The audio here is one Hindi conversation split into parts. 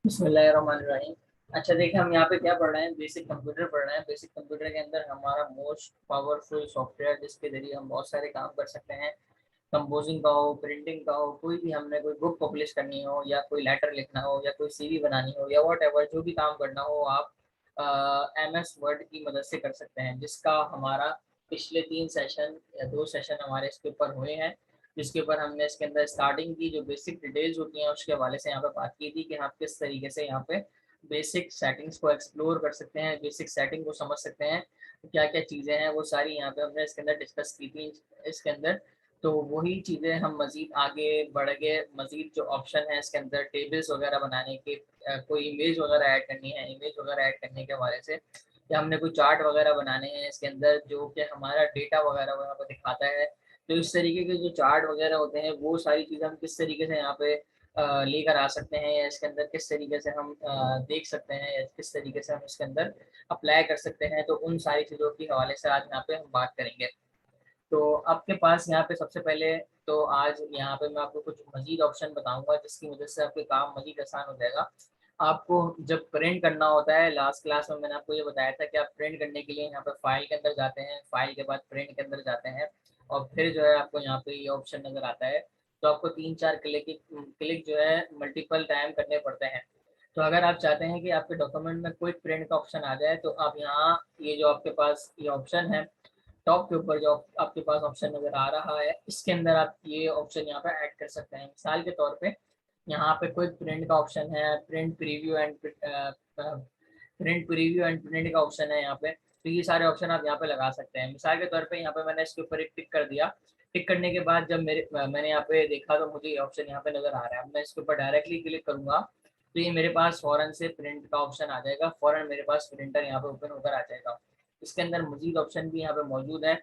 बिस्मिल्लाहिर्रहमानिर्रहीम। अच्छा देखिए, हम यहाँ पे क्या पढ़ रहे हैं, बेसिक कंप्यूटर पढ़ रहे हैं। बेसिक कंप्यूटर के अंदर हमारा मोस्ट पावरफुल सॉफ्टवेयर जिसके जरिए हम बहुत सारे काम कर सकते हैं। कंपोजिंग का हो, प्रिंटिंग का हो, कोई भी हमने कोई बुक पब्लिश करनी हो या कोई लेटर लिखना हो या कोई सीवी बनानी हो या वॉट एवर जो भी काम करना हो, आप एम एस वर्ड की मदद से कर सकते हैं। जिसका हमारा पिछले 3 सेशन या 2 सेशन हमारे इसके ऊपर हुए हैं, जिसके ऊपर हमने इसके अंदर स्टार्टिंग की जो बेसिक डिटेल्स होती हैं उसके हवाले से यहाँ पे बात की थी कि हम किस तरीके से यहाँ पे बेसिक सेटिंग्स को एक्सप्लोर कर सकते हैं, बेसिक सेटिंग को समझ सकते हैं, क्या क्या चीज़ें हैं वो सारी यहाँ पे हमने इसके अंदर डिस्कस की थी इसके अंदर। तो वही चीज़ें हम मज़ीद आगे बढ़ गए, मज़ीद जो ऑप्शन है इसके अंदर टेबल्स वगैरह बनाने के, कोई इमेज वगैरह ऐड करनी है, इमेज वगैरह ऐड करने के हवाले से, या हमने कोई चार्ट वगैरह बनाने हैं इसके अंदर जो कि हमारा डेटा वगैरह वहाँ पर दिखाता है। तो इस तरीके के जो चार्ट वगैरह होते हैं वो सारी चीज़ें हम किस तरीके से यहाँ पे लेकर आ सकते हैं, या इसके अंदर किस तरीके से हम देख सकते हैं, या किस तरीके से हम इसके अंदर अप्लाई कर सकते हैं। तो उन सारी चीज़ों के हवाले से आज यहाँ पे हम बात करेंगे। तो आपके पास यहाँ पे सबसे पहले, तो आज यहाँ पे मैं आपको कुछ मजीद ऑप्शन बताऊंगा जिसकी वजह से आपके काम मजीद आसान हो जाएगा। आपको जब प्रिंट करना होता है, लास्ट क्लास में मैंने आपको ये बताया था कि आप प्रिंट करने के लिए यहाँ पे फाइल के अंदर जाते हैं, फाइल के बाद प्रिंट के अंदर जाते हैं, और फिर जो है आपको यहाँ पे ये ऑप्शन नजर आता है। तो आपको 3-4 क्लिक जो है मल्टीपल टाइम करने पड़ते हैं। तो अगर आप चाहते हैं कि आपके डॉक्यूमेंट में कोई प्रिंट का ऑप्शन आ जाए, तो आप यहाँ ये जो आपके पास ये ऑप्शन है टॉप के ऊपर, जो आपके पास ऑप्शन नजर आ रहा है, इसके अंदर आप ये ऑप्शन यहाँ पे ऐड कर सकते हैं। मिसाल के तौर पे यहाँ पे कोई प्रिंट का ऑप्शन है, प्रिंट का ऑप्शन है यहाँ पे। तो ये सारे ऑप्शन आप यहाँ पे लगा सकते हैं। मिसाल के तौर पे यहाँ पे मैंने इसके ऊपर एक टिक कर दिया। टिक करने के बाद जब मैंने यहाँ पे देखा तो मुझे ये ऑप्शन यहाँ पे नजर आ रहा है। अब मैं इसके ऊपर डायरेक्टली क्लिक करूंगा तो ये मेरे पास फौरन से प्रिंट का ऑप्शन आ जाएगा, फौरन मेरे पास प्रिंटर यहाँ पे ओपन होकर आ जाएगा। इसके अंदर मजीद ऑप्शन भी यहाँ पे मौजूद है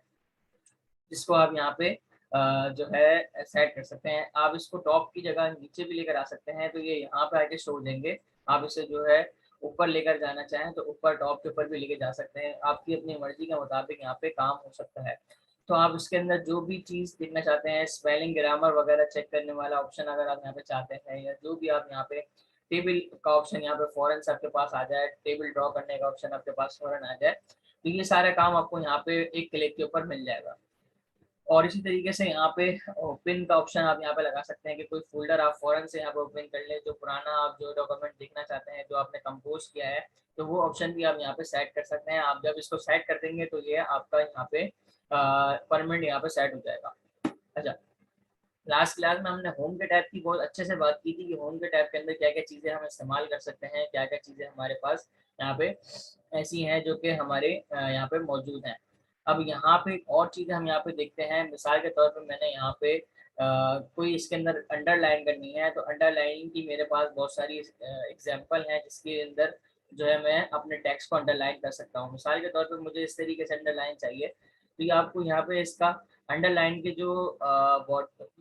जिसको आप यहाँ पे जो है सेट कर सकते हैं। आप इसको टॉप की जगह नीचे भी लेकर आ सकते हैं, तो ये यहाँ पे आके शो देंगे। आप इसे जो है ऊपर लेकर जाना चाहें तो ऊपर टॉप के ऊपर भी लेके जा सकते हैं। आपकी अपनी मर्जी के मुताबिक यहाँ पे काम हो सकता है। तो आप इसके अंदर जो भी चीज़ देखना चाहते हैं, स्पेलिंग ग्रामर वगैरह चेक करने वाला ऑप्शन अगर आप यहाँ पे चाहते हैं, या जो भी आप यहाँ पे टेबल का ऑप्शन यहाँ पे फॉरन से आपके पास आ जाए, टेबल ड्रॉ करने का ऑप्शन आपके पास फॉरन आ जाए, तो ये सारा काम आपको यहाँ पे एक क्लिक के ऊपर मिल जाएगा। और इसी तरीके से यहाँ पे पिन का ऑप्शन आप यहाँ पे लगा सकते हैं कि कोई फोल्डर आप फौरन से यहाँ पे ओपन कर ले, जो पुराना आप जो डॉक्यूमेंट देखना चाहते हैं, जो आपने कंपोज किया है, तो वो ऑप्शन भी आप यहाँ पे सेट कर सकते हैं। आप जब इसको सेट कर देंगे तो ये आपका यहाँ पे परमानेंट यहाँ पे सेट हो जाएगा। अच्छा, लास्ट क्लास में हमने होम के टैब की बहुत अच्छे से बात की थी कि होम के टैब के अंदर क्या क्या चीज़ें हम इस्तेमाल कर सकते हैं, क्या क्या चीज़ें हमारे पास यहाँ पे ऐसी हैं जो कि हमारे यहाँ पे मौजूद हैं। अब यहाँ पे और चीज़ें हम यहाँ पे देखते हैं। मिसाल के तौर पे मैंने यहाँ पे कोई इसके अंदर अंडरलाइन करनी है, तो अंडरलाइनिंग की मेरे पास बहुत सारी एग्जाम्पल हैं जिसके अंदर जो है मैं अपने टेक्स्ट को अंडरलाइन कर सकता हूँ। मिसाल के तौर पे मुझे इस तरीके से अंडरलाइन चाहिए, तो ये आपको यहाँ पे इसका अंडरलाइन के जो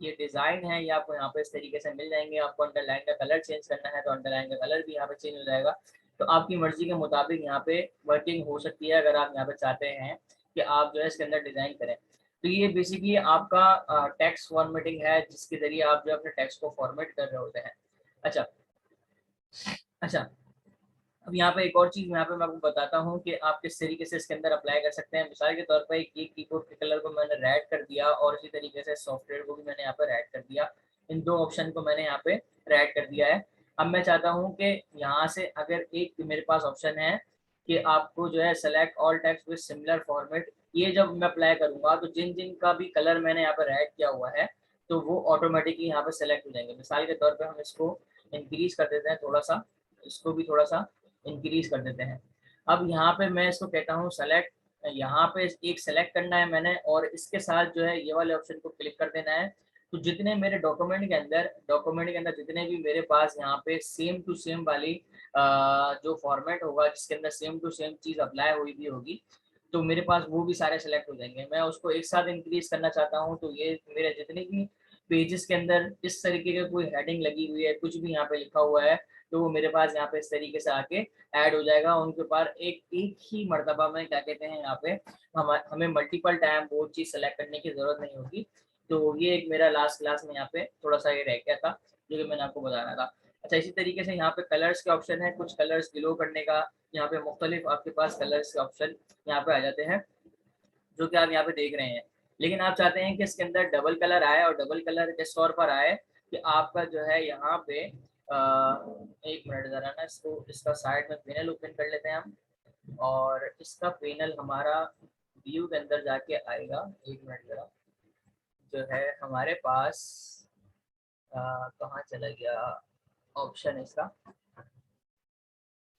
ये डिज़ाइन है ये आपको यहाँ पे इस तरीके से मिल जाएंगे। आपको अंडरलाइन का कलर चेंज करना है तो अंडरलाइन का कलर भी यहाँ पे चेंज हो जाएगा। तो आपकी मर्जी के मुताबिक यहाँ पे वर्किंग हो सकती है अगर आप यहाँ पे चाहते हैं कि आप जो है इसके अंदर डिज़ाइन करें। तो ये बेसिकली आपका टेक्स्ट फॉर्मेटिंग है जिसके ज़रिए आप जो अपने टेक्स्ट को फॉर्मेट कर रहे होते हैं। अच्छा अच्छा, अब यहाँ पे एक और चीज़ यहाँ पे मैं आपको बताता हूँ कि आप किस तरीके से इसके अंदर अप्लाई कर सकते हैं। मिसाल के तौर पर एक कीबोर्ड के कलर को मैंने रेड कर दिया और इसी तरीके से सॉफ्टवेयर को भी मैंने यहाँ पर रेड कर दिया। इन दो ऑप्शन को मैंने यहाँ पे रेड कर दिया है। अब मैं चाहता हूँ कि यहाँ से अगर एक मेरे पास ऑप्शन है कि आपको जो है select all text with similar format, ये जब मैं अप्लाई करूंगा तो जिन जिन का भी कलर मैंने यहाँ पर रेड किया हुआ है तो वो ऑटोमेटिकली यहाँ पर सेलेक्ट हो जाएंगे। मिसाल के तौर पर हम इसको इंक्रीज कर देते हैं थोड़ा सा, इसको भी थोड़ा सा इंक्रीज कर देते हैं। अब यहाँ पे मैं इसको कहता हूँ सेलेक्ट, यहाँ पे एक सेलेक्ट करना है मैंने और इसके साथ जो है ये वाले ऑप्शन को क्लिक कर देना है। तो जितने मेरे डॉक्यूमेंट के अंदर जितने भी मेरे पास यहाँ पे सेम टू सेम वाली जो फॉर्मेट होगा जिसके अंदर सेम टू सेम चीज़ अप्लाई हुई भी होगी, तो मेरे पास वो भी सारे सेलेक्ट हो जाएंगे। मैं उसको एक साथ इंक्रीज करना चाहता हूँ तो ये मेरे जितने भी पेजेस के अंदर इस तरीके का कोई हेडिंग लगी हुई है, कुछ भी यहाँ पे लिखा हुआ है, तो वो मेरे पास यहाँ पे इस तरीके से आके ऐड हो जाएगा। उनके ऊपर एक एक ही मर्तबा में क्या कहते हैं यहाँ पे हमें मल्टीपल टाइम वो चीज़ सेलेक्ट करने की ज़रूरत नहीं होगी। तो ये एक मेरा लास्ट क्लास में यहाँ पे थोड़ा सा ये रह गया था जो कि मैंने आपको बताना था। अच्छा, इसी तरीके से यहाँ पे कलर्स के ऑप्शन है, कुछ कलर्स ग्लो करने का, यहाँ पे मुख्तलिफ आपके पास कलर्स के ऑप्शन यहाँ पे आ जाते हैं, जो कि आप यहाँ पे देख रहे हैं। लेकिन आप चाहते हैं कि इसके अंदर डबल कलर आए, और डबल कलर किस तौर पर आए कि आपका जो है यहाँ पे एक मिनट जरा ना, इसको इसका साइड में पैनल ओपन कर लेते हैं हम, और इसका पैनल हमारा व्यू के अंदर जाके आएगा। एक मिनट जरा, जो है हमारे पास कहाँ चला गया ऑप्शन इसका,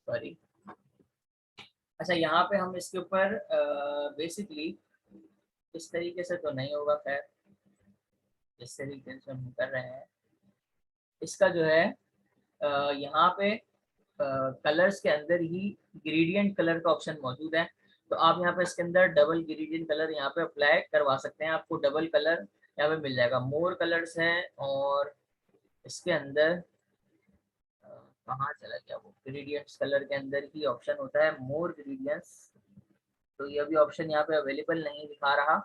सॉरी। अच्छा, यहाँ पे हम इसके ऊपर बेसिकली इस तरीके से तो नहीं होगा, खैर जिस तरीके से हम कर रहे हैं इसका जो है यहाँ पे कलर्स के अंदर ही ग्रेडियंट कलर का ऑप्शन मौजूद है। तो आप यहाँ पे इसके अंदर डबल ग्रेडियंट कलर यहाँ पे अप्लाई करवा सकते हैं, आपको डबल कलर यहाँ पे मिल जाएगा। मोर कलर्स हैं, और इसके अंदर कहाँ चला गया वो, ग्रेडियंट्स कलर के अंदर ही ऑप्शन होता है मोर ग्रेडियंट्स। तो ये अभी ऑप्शन यहाँ पे अवेलेबल नहीं दिखा रहा।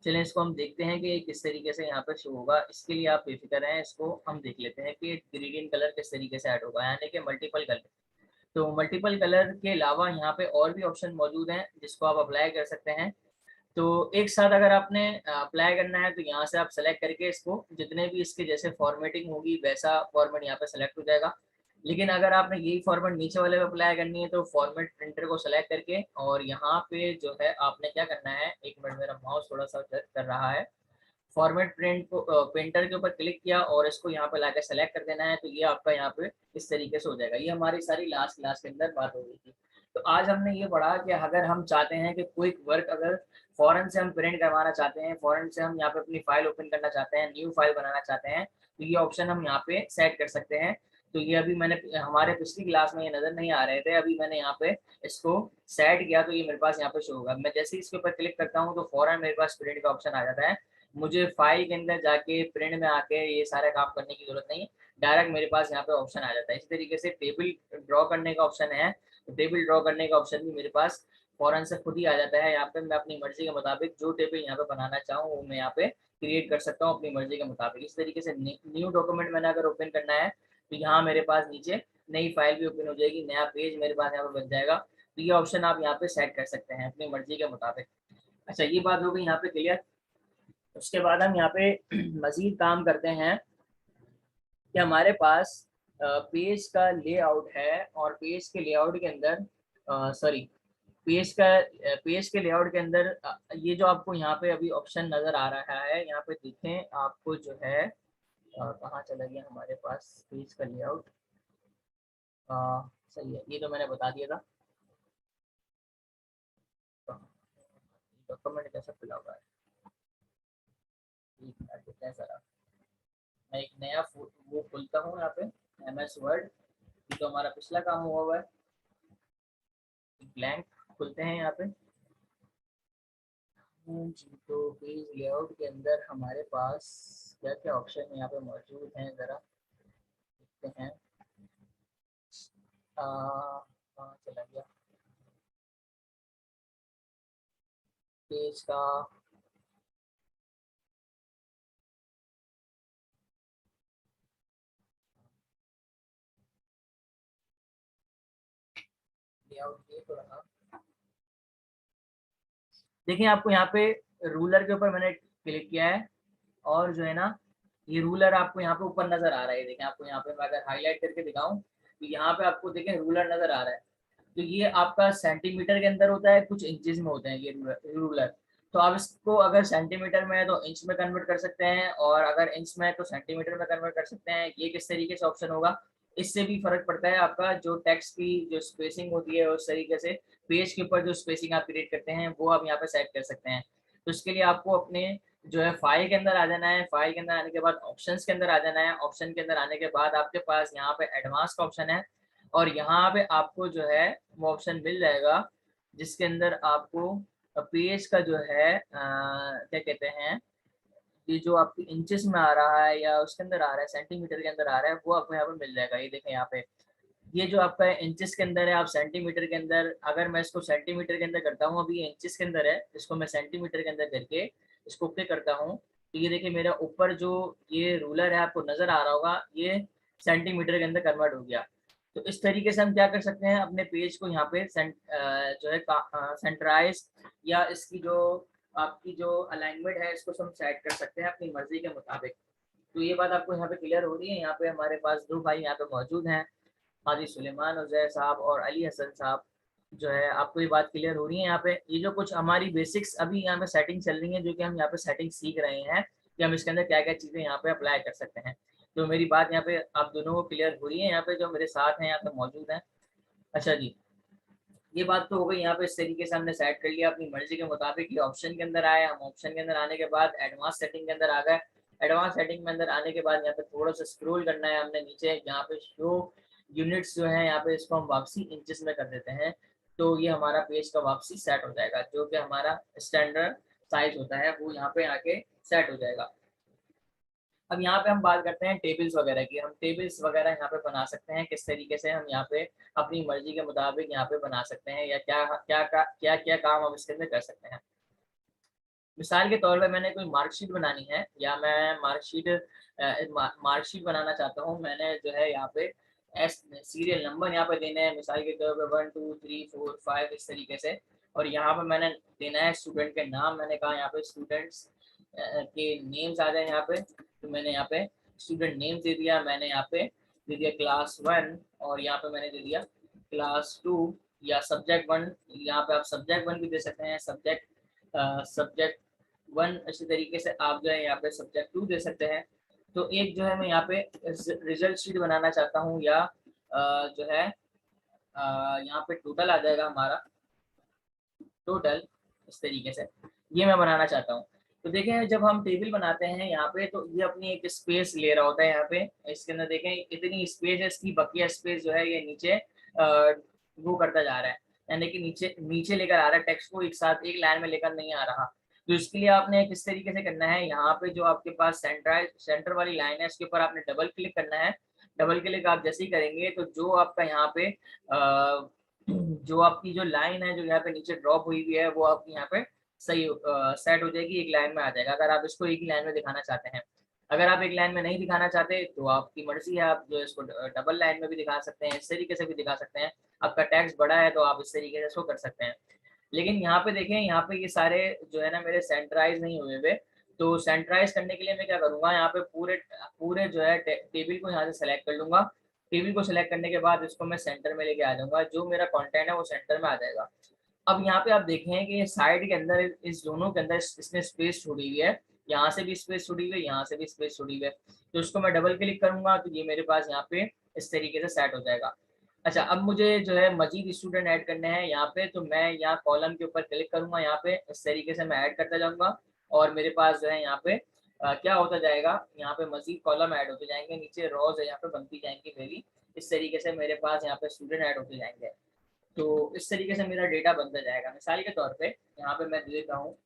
चलिए इसको हम देखते हैं कि किस तरीके से यहाँ पे शो होगा। इसके लिए आप बेफिक्र हैं, इसको हम देख लेते हैं कि ग्रेडियंट कलर किस तरीके से ऐड होगा, यानी कि मल्टीपल कलर। तो मल्टीपल कलर के अलावा यहाँ पे और भी ऑप्शन मौजूद हैं जिसको आप अप्लाई कर सकते हैं। तो एक साथ अगर आपने अप्लाई करना है तो यहाँ से आप सेलेक्ट करके इसको जितने भी इसके जैसे फॉर्मेटिंग होगी वैसा फॉर्मेट यहाँ पे सेलेक्ट हो जाएगा। लेकिन अगर आपने यही फॉर्मेट नीचे वाले पे अप्लाई करनी है तो फॉर्मेट प्रिंटर को सेलेक्ट करके, और यहाँ पे जो है आपने क्या करना है, एक मिनट मेरा माउस थोड़ा सा कर रहा है, फॉर्मेट प्रिंट को प्रिंटर के ऊपर क्लिक किया और इसको यहाँ पे लाकर सेलेक्ट कर देना है। तो ये आपका यहाँ पे इस तरीके से हो जाएगा। ये हमारी सारी लास्ट क्लास के अंदर बात हो गई थी। तो आज हमने ये पढ़ा कि अगर हम चाहते हैं कि क्विक वर्क अगर फॉरन से हम प्रिंट करवाना चाहते हैं, फॉरन से हम यहाँ पे अपनी फाइल ओपन करना चाहते हैं, न्यू फाइल बनाना चाहते हैं, तो ये ऑप्शन हम यहाँ पे सेट कर सकते हैं। तो ये अभी मैंने हमारे पिछली क्लास में ये नजर नहीं आ रहे थे, अभी मैंने यहाँ पे इसको सेट किया तो ये मेरे पास यहाँ पे शो होगा। मैं जैसे ही इसके ऊपर क्लिक करता हूँ तो फौरन मेरे पास प्रिंट का ऑप्शन आ जाता है। मुझे फाइल के अंदर जाके प्रिंट में आके ये सारे काम करने की जरूरत नहीं, डायरेक्ट मेरे पास यहाँ पे ऑप्शन आ जाता है। इसी तरीके से टेबल ड्रॉ करने का ऑप्शन है, तो टेबल ड्रॉ करने का ऑप्शन भी मेरे पास फौरन से खुद ही आ जाता है। यहाँ पे मैं अपनी मर्जी के मुताबिक जो टेबल यहाँ पे बनाना चाहूँ वो मैं यहाँ पे क्रिएट कर सकता हूँ अपनी मर्जी के मुताबिक। इस तरीके से न्यू डॉक्यूमेंट मैंने अगर ओपन करना है तो यहाँ मेरे पास नीचे नई फाइल भी ओपन हो जाएगी, नया पेज मेरे पास यहाँ पे बन जाएगा। तो ये ऑप्शन आप यहाँ पे सेट कर सकते हैं अपनी मर्जी के मुताबिक। अच्छा, ये बात हो गई यहाँ पे क्लियर। उसके बाद हम यहाँ पे मजीद काम करते हैं कि हमारे पास पेज का लेआउट है, और पेज के लेआउट के अंदर सॉरी पेज का पेज के लेआउट के अंदर ये जो आपको यहाँ पे अभी ऑप्शन नजर आ रहा है, यहाँ पे देखें आपको जो है कहाँ चला गया हमारे पास पेज का लेआउट। सही है, ये तो मैंने बता दिया था। डॉक्यूमेंट कैसा खुला हुआ है, जरा मैं एक नया वो खुलता हूँ यहाँ पे MS वर्ड, तो हमारा पिछला काम हुआ है, ब्लैंक खुलते हैं यहाँ पे जी। तो पेज लेआउट के अंदर हमारे पास क्या क्या ऑप्शन यहाँ पे मौजूद हैं, जरा देखते हैं। कहाँ चला गया पेज का, लेआउट ये तो रहा। देखिए आपको यहाँ पे रूलर के ऊपर मैंने क्लिक किया है, और जो है ना ये रूलर आपको यहाँ पे ऊपर नजर आ रहा है। देखें आपको यहाँ पे मैं अगर हाईलाइट करके दिखाऊं तो यहाँ पे आपको देखें रूलर नजर आ रहा है। तो ये आपका सेंटीमीटर के अंदर होता है, कुछ इंचेस में होते हैं ये रूलर। तो आप इसको अगर सेंटीमीटर में है तो इंच में कन्वर्ट कर सकते हैं, और अगर इंच में है तो सेंटीमीटर में कन्वर्ट कर सकते हैं। ये किस तरीके से ऑप्शन होगा, इससे भी फर्क पड़ता है आपका जो टेक्स्ट की जो स्पेसिंग होती है उस तरीके से पेज के ऊपर जो स्पेसिंग आप क्रिएट करते हैं वो आप यहाँ पे सेट कर सकते हैं। तो इसके लिए आपको अपने जो है फाइल के अंदर आ जाना है, फाइल के अंदर आने के बाद ऑप्शंस के अंदर आ जाना है, ऑप्शन के अंदर आने के बाद आपके पास यहाँ पे एडवांस का ऑप्शन है, और यहाँ पे आपको जो है वो ऑप्शन मिल जाएगा जिसके अंदर आपको पेज का जो है क्या कहते हैं, ये जो आपकी इंचेस में आ रहा है या उसके अंदर आ रहा है सेंटीमीटर के अंदर आ रहा है वो आपको यहाँ पे मिल जाएगा। ये देखें यहाँ पे ये जो आपका इंचेस के अंदर है, आप सेंटीमीटर के अंदर, अगर मैं इसको सेंटीमीटर के अंदर करता हूँ, अभी ये इंचेस के अंदर है, इसको मैं सेंटीमीटर के अंदर करके इसको ओके करता हूँ, तो ये देखिए मेरा ऊपर जो ये रूलर है आपको नजर आ रहा होगा, ये सेंटीमीटर के अंदर कन्वर्ट हो गया। तो इस तरीके से हम क्या कर सकते हैं, अपने पेज को यहाँ पे जो है सेंटराइज या इसकी जो आपकी जो अलाइनमेंट है इसको हम सेट कर सकते हैं अपनी मर्जी के मुताबिक। तो ये बात आपको यहाँ पे क्लियर हो रही है। यहाँ पे हमारे पास दो भाई यहाँ पे मौजूद हैं, हाजी सुलेमान उजैर साहब और अली हसन साहब। जो है आपको ये बात क्लियर हो रही है। यहाँ पे ये जो कुछ हमारी बेसिक्स अभी यहाँ पे सेटिंग चल रही है, जो कि हम यहाँ पे सेटिंग सीख रहे हैं कि हम इसके अंदर क्या क्या चीज़ें यहाँ पे अप्लाई कर सकते हैं। तो मेरी बात यहाँ पे आप दोनों को क्लियर हो रही है, यहाँ पे जो मेरे साथ हैं यहाँ पे मौजूद हैं। अच्छा जी, ये बात तो हो गई। यहाँ पे इस तरीके से हमने सेट कर लिया अपनी मर्जी के मुताबिक। ये ऑप्शन के अंदर आए, हम ऑप्शन के अंदर आने के बाद एडवांस सेटिंग के अंदर आ गए। एडवांस सेटिंग में अंदर आने के बाद यहाँ पे थोड़ा सा स्क्रॉल करना है हमने नीचे, यहाँ पे शो यूनिट्स जो है यहाँ पे इसको हम वापसी इंचेस में कर देते हैं। तो ये हमारा पेज का वापसी सेट हो जाएगा, जो कि हमारा स्टैंडर्ड साइज होता है वो यहाँ पे आके सेट हो जाएगा। अब यहाँ पे हम बात करते हैं टेबल्स वगैरह की। हम टेबल्स वगैरह यहाँ पे बना सकते हैं, किस तरीके से हम यहाँ पे अपनी मर्जी के मुताबिक यहाँ पे बना सकते हैं, या क्या क्या क्या क्या काम हम इसके अंदर कर सकते हैं। मिसाल के तौर पे मैंने कोई मार्कशीट बनानी है, या मैं मार्कशीट बनाना चाहता हूँ। मैंने जो है यहाँ पे सीरियल नंबर यहाँ पे देने हैं, मिसाल के तौर पे 1 2 3 4 5 इस तरीके से। और यहाँ पे मैंने देना है स्टूडेंट के नाम। मैंने कहा यहाँ पे स्टूडेंट्स के नेम्स आ जाए यहाँ पे। तो मैंने यहाँ पे स्टूडेंट नेम्स दे दिया। मैंने यहाँ पे दे दिया क्लास 1, और यहाँ पे मैंने दे दिया क्लास 2 या सब्जेक्ट 1। यहाँ पे आप सब्जेक्ट 1 भी दे सकते हैं, सब्जेक्ट 1। इसी तरीके से आप जो है यहाँ पे सब्जेक्ट 2 दे सकते हैं। तो एक जो है मैं यहाँ पे रिजल्ट शीट बनाना चाहता हूँ, या जो है यहाँ पे टोटल आ जाएगा हमारा टोटल, इस तरीके से ये मैं बनाना चाहता हूँ। तो देखें जब हम टेबल बनाते हैं यहाँ पे, तो ये अपनी एक स्पेस ले रहा होता है यहाँ पे। इसके अंदर देखें इतनी स्पेस है, इसकी बकिया स्पेस जो है ये नीचे वो करता जा रहा है, यानी कि नीचे नीचे लेकर आ रहा है, टेक्स्ट को एक साथ एक लाइन में लेकर नहीं आ रहा। तो इसके लिए आपने किस तरीके से करना है, यहाँ पे जो आपके पास सेंटर वाली लाइन है उसके ऊपर आपने डबल क्लिक करना है। डबल क्लिक आप जैसे ही करेंगे तो जो आपका यहाँ पे जो आपकी जो लाइन है जो यहाँ पे नीचे ड्रॉप हुई हुई है वो आपकी यहाँ पे सही सेट हो जाएगी, एक लाइन में आ जाएगा। अगर आप इसको एक ही लाइन में दिखाना चाहते हैं, अगर आप एक लाइन में नहीं दिखाना चाहते तो आपकी मर्जी है, आप जो इसको डबल लाइन में भी दिखा सकते हैं, इस तरीके से भी दिखा सकते हैं। आपका टैक्स बड़ा है तो आप इस तरीके से इसको कर सकते हैं। लेकिन यहाँ पे देखें, यहाँ पे ये सारे जो है ना मेरे सेंट्राइज नहीं हुए हुए। तो सेंट्राइज करने के लिए मैं क्या करूंगा, यहाँ पे पूरे पूरे जो है टेबल को यहाँ से सेलेक्ट कर लूंगा। टेबल को सेलेक्ट करने के बाद इसको मैं सेंटर में लेके आ जाऊंगा, जो मेरा कंटेंट है वो सेंटर में आ जाएगा। अब यहाँ पे आप देखें कि साइड के अंदर इस दोनों के अंदर इसने स्पेस छोड़ी हुई है, यहाँ से भी स्पेस छोड़ी हुई है, यहाँ से भी स्पेस छोड़ी हुई है। तो इसको मैं डबल क्लिक करूंगा तो ये मेरे पास यहाँ पे इस तरीके से सेट हो जाएगा। अच्छा, अब मुझे जो है मजीद स्टूडेंट ऐड करने हैं यहाँ पे, तो मैं यहाँ कॉलम के ऊपर क्लिक करूंगा, यहाँ पे इस तरीके से मैं ऐड करता जाऊंगा। और मेरे पास जो है यहाँ पे क्या होता जाएगा, यहाँ पे मजीद कॉलम ऐड होते जाएंगे, नीचे रोज है यहाँ पे बनती जाएंगी मेरी। इस तरीके से मेरे पास यहाँ पे स्टूडेंट ऐड होते जाएंगे। तो इस तरीके से मेरा डेटा बनता जाएगा। मिसाल के तौर पे यहाँ पे मैं दे देता हूँ,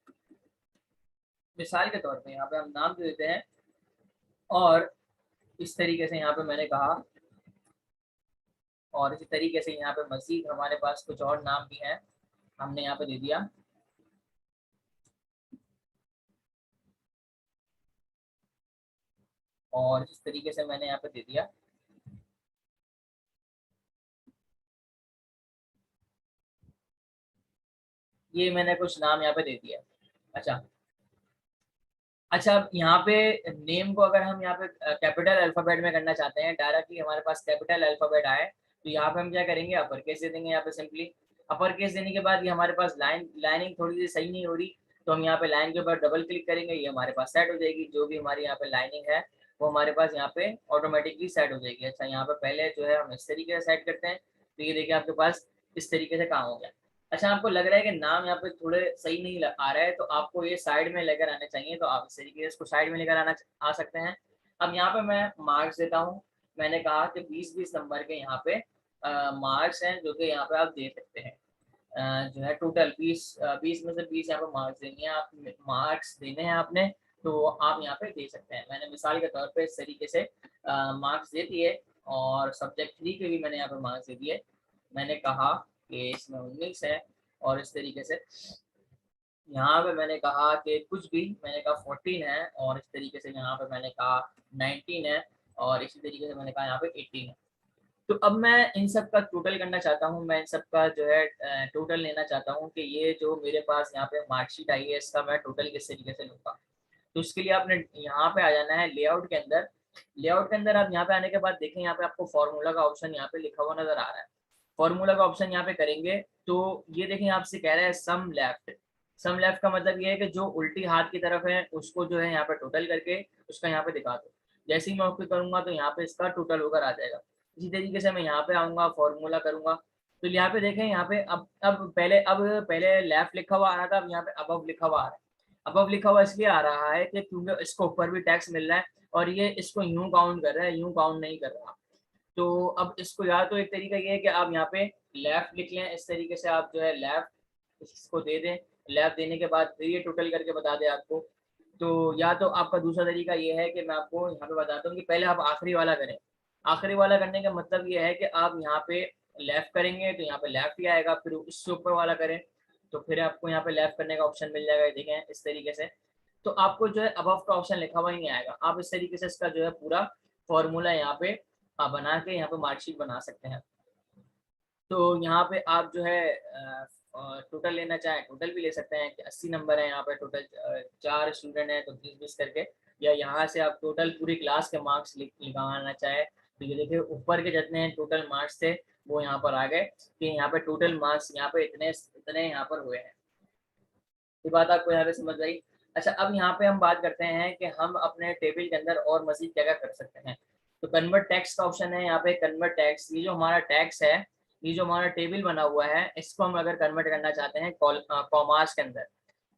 मिसाल के तौर पे यहाँ पे हम नाम दे देते हैं। और इस तरीके से यहाँ पे मैंने कहा, और इसी तरीके से यहाँ पे मजीद हमारे पास कुछ और नाम भी हैं, हमने यहाँ पे दे दिया। और इस तरीके से मैंने यहाँ पे दे दिया। ये मैंने कुछ नाम यहाँ पे दे दिया। अच्छा, अच्छा, अब यहाँ पे नेम को अगर हम यहाँ पे कैपिटल अल्फाबेट में करना चाहते हैं, डायरेक्टली हमारे पास कैपिटल अल्फाबेट आए, तो यहाँ पे हम क्या करेंगे, अपर केस दे देंगे। यहाँ पे सिंपली अपर केस देने के बाद ये हमारे पास लाइनिंग थोड़ी सी सही नहीं हो रही, तो हम यहाँ पे लाइन के ऊपर डबल क्लिक करेंगे, ये हमारे पास सेट हो जाएगी। जो भी हमारी यहाँ पे लाइनिंग है वो हमारे पास यहाँ पे ऑटोमेटिकली सेट हो जाएगी। अच्छा, यहाँ पे पहले जो है हम इस तरीके से सेट करते हैं, तो ये देखिए आपके पास इस तरीके से काम हो गया। अच्छा, आपको लग रहा है कि नाम यहाँ पे थोड़े सही नहीं आ रहा है, तो आपको ये साइड में लेकर आने चाहिए, तो आप इस तरीके से इसको साइड में लेकर आ सकते हैं। अब यहाँ पे मैं मार्क्स देता हूँ। मैंने कहा कि 20-20 नंबर के यहाँ पे मार्क्स हैं, जो कि यहाँ पे आप दे सकते हैं। जो है टोटल 20 में से 20 यहाँ पे मार्क्स देनी है, आप मार्क्स देने हैं आपने, तो आप यहाँ पे दे सकते हैं। मैंने मिसाल के तौर पे इस तरीके से मार्क्स दे दिए, और सब्जेक्ट 3 के भी मैंने यहाँ पे मार्क्स दे दिए। मैंने कहा कि इसमें 19 है, और इस तरीके से यहाँ पे मैंने कहा कि कुछ भी, मैंने कहा 14 है, और इस तरीके से यहाँ पे मैंने कहा 19 है। और इसी तरीके से मैंने कहा यहाँ पे 18 है। तो अब मैं इन सब का टोटल करना चाहता हूँ, मैं इन सब का जो है टोटल लेना चाहता हूँ कि ये जो मेरे पास यहाँ पे मार्कशीट आई है इसका मैं टोटल किस तरीके से लूँगा। तो उसके लिए आपने यहाँ पे आ जाना है लेआउट के अंदर। लेआउट के अंदर आप यहाँ पे आने के बाद देखें, यहाँ पे आपको फॉर्मूला का ऑप्शन यहाँ पे लिखा हुआ नजर आ रहा है। फॉर्मूला का ऑप्शन यहाँ पे करेंगे तो ये देखें आपसे कह रहा है सम लेफ्ट। सम लेफ्ट का मतलब ये है कि जो उल्टी हाथ की तरफ है उसको जो है यहाँ पे टोटल करके उसका यहाँ पे दिखा दो। जैसे ही मैं ओके करूंगा तो यहाँ पे इसका टोटल होकर आ जाएगा। इसी तरीके से मैं यहाँ पे आऊंगा, फॉर्मूला करूंगा, तो यहाँ पे देखें, यहाँ पे अब पहले लेफ्ट लिखा हुआ आ रहा था, अब यहाँ पे अबव लिखा हुआ आ रहा है। अबव लिखा हुआ इसलिए आ रहा है कि क्योंकि इसको ऊपर भी टैक्स मिल रहा है और ये इसको यूं काउंट कर रहा है, यूं काउंट नहीं कर रहा। तो अब इसको, या तो एक तरीका ये है कि आप यहाँ पे लेफ्ट लिख लें, इस तरीके से आप जो है लेफ्ट इसको दे दें, लेफ्ट देने के बाद फिर ये टोटल करके बता दें आपको। तो या तो आपका दूसरा तरीका ये है कि मैं आपको यहाँ पे बताता हूँ कि पहले आप आखिरी वाला करें। आखिरी वाला करने का मतलब ये है कि आप यहाँ पे लेफ्ट करेंगे तो यहाँ पे लेफ्ट ही आएगा, फिर इससे ऊपर वाला करें तो फिर आपको यहाँ पे लेफ्ट करने का ऑप्शन मिल जाएगा, देखें इस तरीके से। तो आपको जो है अबव का ऑप्शन लिखा हुआ ही नहीं आएगा। आप इस तरीके से इसका जो है पूरा फॉर्मूला यहाँ पे बना के यहाँ पे मार्कशीट बना सकते हैं। तो यहाँ पे आप जो है टोटल लेना चाहें टोटल भी ले सकते हैं कि 80 नंबर है यहाँ पे टोटल, 4 स्टूडेंट हैं तो 20-20 करके, या यहाँ से आप टोटल पूरी क्लास के मार्क्स निकालना चाहे तो ये देखिए ऊपर के जितने टोटल मार्क्स थे वो यहाँ पर आ गए कि यहाँ पे टोटल मार्क्स यहाँ पे इतने इतने यहाँ पर हुए हैं। ये बात आपको यहाँ पे समझ आई। अच्छा, अब यहाँ पे हम बात करते हैं कि हम अपने टेबल के अंदर और मजीद क्या क्या कर सकते हैं। तो कन्वर्ट टैक्स का ऑप्शन है यहाँ पे, कन्वर्ट टैक्स। ये जो हमारा टैक्स है, ये जो हमारा टेबल बना हुआ है, इसको हम अगर कन्वर्ट करना चाहते हैं कॉमास के अंदर,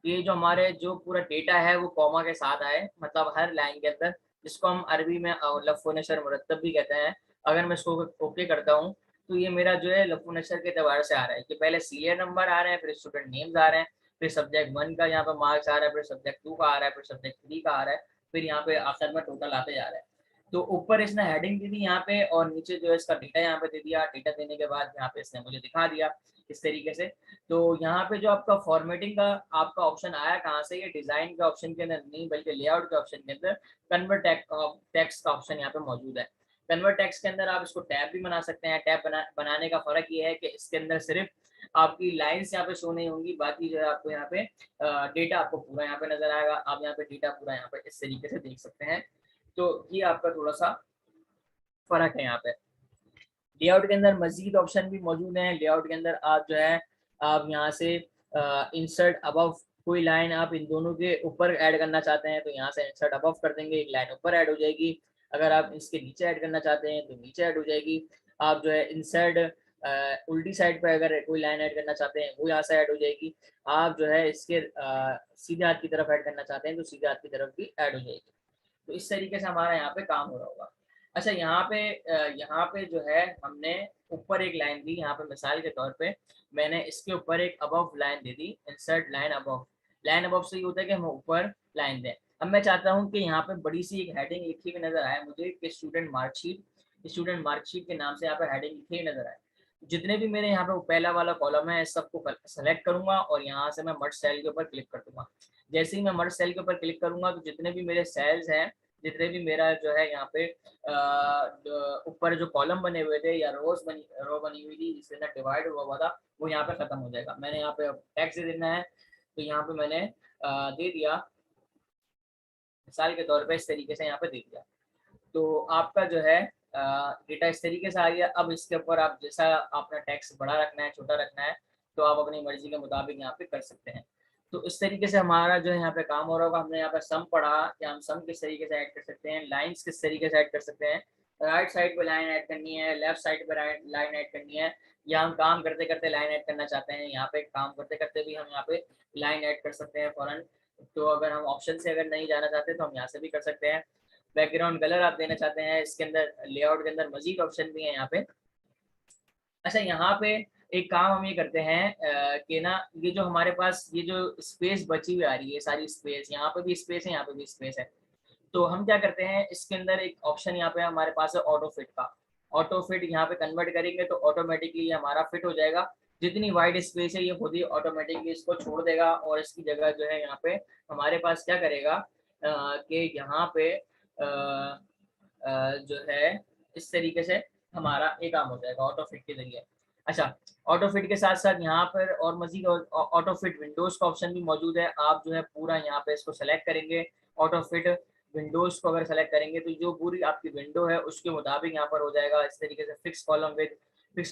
ये जो हमारे जो पूरा डेटा है वो कॉमा के साथ आए, मतलब हर लाइन के अंदर, जिसको हम अरबी में लफ्ज़ नशर मुरतब भी कहते हैं। अगर मैं इसको ओके करता हूँ तो ये मेरा जो है लफ्ज़ नशर के एतबार से आ रहा है कि पहले सीरियल नंबर आ रहे हैं, फिर स्टूडेंट नेम्स आ रहे हैं, फिर सब्जेक्ट 1 का यहाँ पे मार्क्स आ रहा है, फिर सब्जेक्ट 2 का आ रहा है, फिर सब्जेक्ट 3 का आ रहा है, फिर यहाँ पे आखिर में टोटल आते जा रहा है। तो ऊपर इसने हेडिंग दी थी यहाँ पे और नीचे जो है इसका डेटा यहाँ पे दे दिया। डेटा देने के बाद यहाँ पे इसने मुझे दिखा दिया इस तरीके से। तो यहाँ पे जो आपका फॉर्मेटिंग का आपका ऑप्शन आया कहाँ से, ये डिजाइन के ऑप्शन के अंदर नहीं बल्कि लेआउट के ऑप्शन के अंदर कन्वर्ट टेक्स्ट का ऑप्शन यहाँ पे मौजूद है। कन्वर्ट टेक्स्ट के अंदर आप इसको टैब भी बना सकते हैं। टैब बनाने का फर्क ये है कि इसके अंदर सिर्फ आपकी लाइंस यहाँ पे शो नहीं होंगी, बाकी जो है आपको यहाँ पे डेटा आपको पूरा यहाँ पे नजर आएगा। आप यहाँ पे डेटा पूरा यहाँ पे इस तरीके से देख सकते हैं। तो ये आपका थोड़ा सा फर्क है यहाँ पे। लेआउट के अंदर मजीद ऑप्शन भी मौजूद हैं। लेआउट के अंदर आप जो है आप यहाँ से इंसर्ट अबव, कोई लाइन आप इन दोनों के ऊपर ऐड करना चाहते हैं तो यहाँ से इंसर्ट अबव कर देंगे, एक लाइन ऊपर ऐड हो जाएगी। अगर आप इसके नीचे ऐड करना चाहते हैं तो नीचे ऐड हो जाएगी। आप जो है इंसर्ट उल्टी साइड पर अगर कोई लाइन ऐड करना चाहते हैं वो यहाँ से ऐड हो जाएगी। आप जो है इसके सीधे हाथ की तरफ ऐड करना चाहते हैं तो सीधे हाथ की तरफ भी ऐड हो जाएगी। तो इस तरीके से हमारा यहाँ पे काम हो रहा होगा। अच्छा, यहाँ पे जो है हमने ऊपर एक लाइन दी, यहाँ पे मिसाल के तौर पे मैंने इसके ऊपर एक अबव लाइन दे दी, insert line above. Line above से ये होता है कि हम ऊपर लाइन दें। अब मैं चाहता हूँ कि यहाँ पे बड़ी सी एक हेडिंग लिखी हुई नजर आए मुझे कि स्टूडेंट मार्कशीट के नाम से यहाँ पे हेडिंग लिखी हुई नजर आए। जितने भी मेरे यहाँ पे पहला वाला कॉलम है सबको सेलेक्ट करूंगा और यहाँ से मैं मर्ज सेल के ऊपर क्लिक कर दूंगा। जैसे ही मैं मर्ज सेल के ऊपर क्लिक करूंगा तो जितने भी मेरे सेल्स हैं, जितने भी मेरा जो है यहाँ पे ऊपर जो कॉलम बने हुए थे या रो बनी हुई थी जिसके अंदर डिवाइड हुआ था वो यहाँ पे खत्म हो जाएगा। मैंने यहाँ पे टैक्स दे देना है तो यहाँ पे मैंने दे दिया, मिसाल के तौर पे इस तरीके से यहाँ पे दे दिया। तो आपका जो है डेटा इस तरीके से आ गया। अब इसके ऊपर आप जैसा अपना टैक्स बड़ा रखना है छोटा रखना है तो आप अपनी मर्जी के मुताबिक यहाँ पे कर सकते हैं। तो इस तरीके से हमारा जो है यहाँ पे काम हो रहा होगा। हमने यहाँ पे सम पढ़ा कि हम सम किस तरीके से ऐड कर सकते हैं, लाइंस किस तरीके से ऐड कर सकते हैं, राइट साइड पे लाइन ऐड करनी है, लेफ्ट साइड पे लाइन ऐड करनी है, या हम काम करते करते लाइन ऐड करना चाहते हैं, यहाँ पे काम करते करते भी हम यहाँ पे लाइन ऐड कर सकते हैं फौरन। तो अगर हम ऑप्शन से अगर नहीं जाना चाहते तो हम यहाँ से भी कर सकते हैं। बैकग्राउंड कलर आप देना चाहते हैं, इसके अंदर लेआउट के अंदर मजीद ऑप्शन भी है यहाँ पे। अच्छा, यहाँ पे एक काम हम ये करते हैं कि ना ये जो हमारे पास ये जो स्पेस बची हुई आ रही है, सारी स्पेस, यहाँ पे भी स्पेस है, यहाँ पे भी स्पेस है। तो हम क्या करते हैं, इसके अंदर एक ऑप्शन यहाँ पे हमारे पास है ऑटो फिट का। ऑटो फिट यहाँ पे कन्वर्ट करेंगे तो ऑटोमेटिकली हमारा फिट हो जाएगा। जितनी वाइड स्पेस है ये खुद ही ऑटोमेटिकली इसको छोड़ देगा और इसकी जगह जो है यहाँ पे हमारे पास क्या करेगा कि यहाँ पे जो है इस तरीके से हमारा ये काम हो जाएगा ऑटो फिट के जरिए। अच्छा, ऑटो फिट के साथ साथ यहाँ पर और मजीद ऑटो फिट विंडोज का ऑप्शन भी मौजूद है। आप जो है पूरा यहाँ पे इसको सेलेक्ट करेंगे, ऑटो फिट विंडोज को अगर सेलेक्ट करेंगे तो जो पूरी आपकी विंडो है उसके मुताबिक यहाँ पर हो जाएगा इस तरीके से। फिक्स